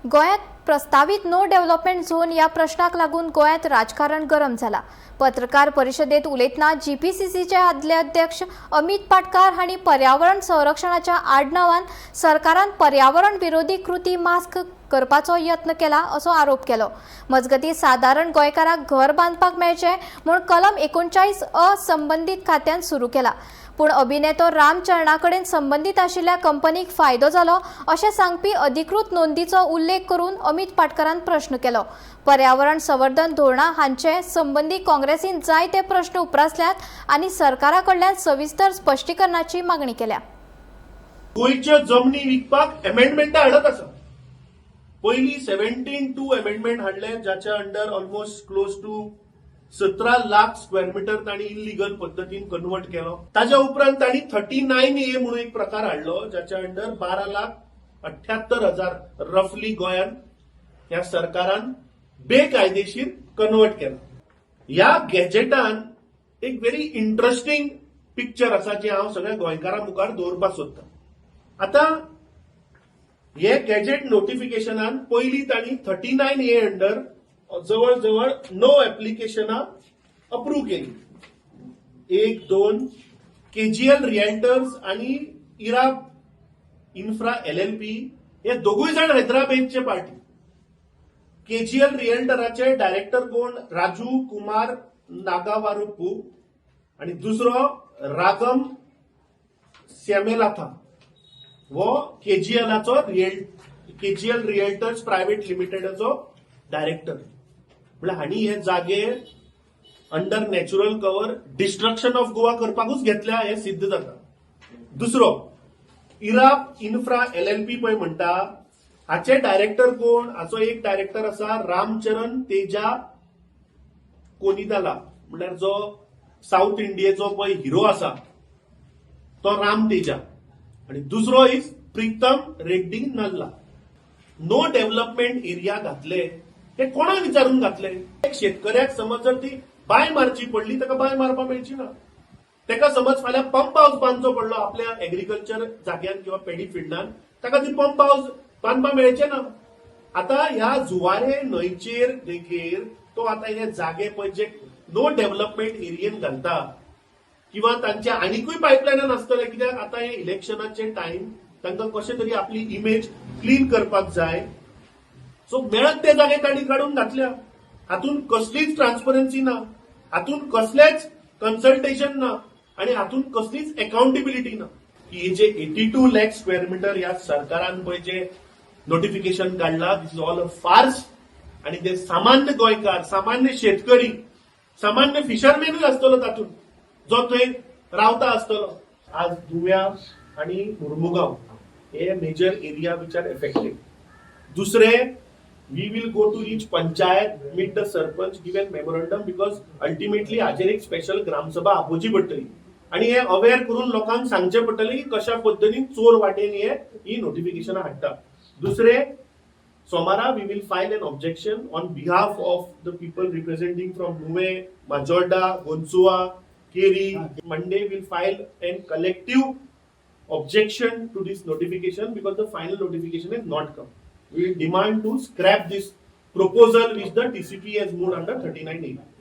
गोयात प्रस्तावित no development zone या प्रश्नाक लागून गोयात राजकारण गरम झाला। पत्रकार परिषदेत उलयतना जीपीसीसीचे आदले अध्यक्ष अमित पाटकार हांणी पर्यावरण संरक्षणाच्या आडनावान सरकारान पर्यावरण विरोधी कृती मास्क करपाचो यत्न केला असो आरोप केलो। मजगती साधारण गोंयकारांक घर बांदपाक मेळचे म्हूण कलम 39 अ संबंधित खात्यान सुरू केला। पूण अभिनेतो राम चरणाकडेन संबंधित आशिल्ल्या कंपनीक फायदो जालो अशें सांगपी अधिकृत नोंदीचो उल्लेख करून अमित पाटकरान प्रश्न केलो। पर्यावरण संवर्धन धोरणां हांचे संबंधी काँग्रेसीन जायते प्रश्न उपरासल्यात आनी सरकारा कडल्यान सविस्तर स्पश्टीकरणाची मागणी केल्या। गोंयच्यो जमनी विकपाक अमेंडमेंटा हाडत आसा। पयली 17(2) अमेंडमेंट हाडले, जाच्या under almost close to 17 lakh square metre तांणी इलिगल पद्धतीन कन्वर्ट केलो। ताच्या उपरांत तांणी 39A म्हणून एक प्रकार हाडलो, जाच्या अंडर 12,78,000 रफली गोंयान ह्या सरकारान बेकायदेशीर कन्वर्ट केला। ह्या गॅजेटान एक व्हेरी इंटरेस्टिंग पिक्चर आसा जे हांव सगळ्या गोंयकारां मुखार दवरपाक सोदतां। आता हे गॅजेट नोटिफिकेशनान पयली तांणी 39A अंडर जवळ जवळ 9 ऍप्लिकेशनां अप्रूव्ह केली। 1, 2 केजीएल रिएल्टर्स आणि इराब इन्फ्रा LLP हे दोगूय जाण हैदराबादचे पार्टी। केजीएल रिएल्टराचे डायरेक्टर कोण? राजू कुमार नागावारुपू आणि दुसरो रागम श्यामेलाथा वो केजीएल रिएल्टर्स प्रायव्हेट लिमिटेडचो डायरेक्टर। म्हणजे हांणी हे जागे under natural cover destruction of Goa करपाकूच घेतल्या हे सिद्ध जाता। दुसरो इराब इन्फ्रा LLP पळय म्हणटा, हाचे डायरेक्टर कोण? हाचो एक डायरेक्टर आसा रामचरण तेजा कोनिदाला, म्हळ्यार जो साऊथ इंडियेचो पळय हिरो आसा तो राम तेजा, आणि दुसरो is Pritam Reddy Nalla. No development area घातले ते कोणाक विचारून घातले? एक शेतकऱ्याक समज जर ती बांय मारची पडली ताका बांय मारपाक मेळची ना। ताका समज फाल्यां पंप हाऊस बांदचो पडलो आपल्या एग्रीकल्चर जाग्यान किंवा पेडी फिल्डान, ताका ती पंप हाऊस बांदपाक मेळचे ना। आता ह्या जुवारे न्हंयचेर देखीर तो आता हे जागे पळय जे नो डेव्हलपमेंट एरियेन घालता किंवा तांच्या आनीकूय पायपलायनान आसतले, कित्याक आता हे इलेक्शनाचे टाइम तांकां कशें तरी आपली इमेज क्लीन करपाक जाय, सो मेळत ते जागे तांणी काडून घातल्या। हातून कसलीच ट्रान्सपरन्सी ना, हातून कसलेच कन्सल्टेशन ना, आणि हातून कसलीच अकाउंटेबिलिटी ना। की जे 82 लाख स्क्वेअर मीटर या सरकारान पळय जे नोटिफिकेशन काढला, दिस इज ऑल अ फार्स। आणि ते सामान्य गोंयकार, सामान्य शेतकरी, सामान्य फिशरमॅनूच आसतलो तातून, जो थंय रावता आसतलो। आज दुव्या आणि मुर्मुगांव हे major area which are affected. दुसरे, we will go to each panchayat, meet the sarpanch, give a memorandum, because ultimately हाजेर एक स्पेशल ग्रामसभा आपोवची पडटली आणि हे अवेअर करून लोकांक सांगचे पडटले की कशा पद्धतीन चोर वाटेन ही नोटिफिकेशनां हाडटा। दुसरे, सोमारा we will file an objection on behalf of the people representing from Nuve, Majorda, Gonsua, Keri. Monday we'll file a collective objection to this notification because the final notification has not come. We demand to scrap this proposal which the TCP has moved under 39A.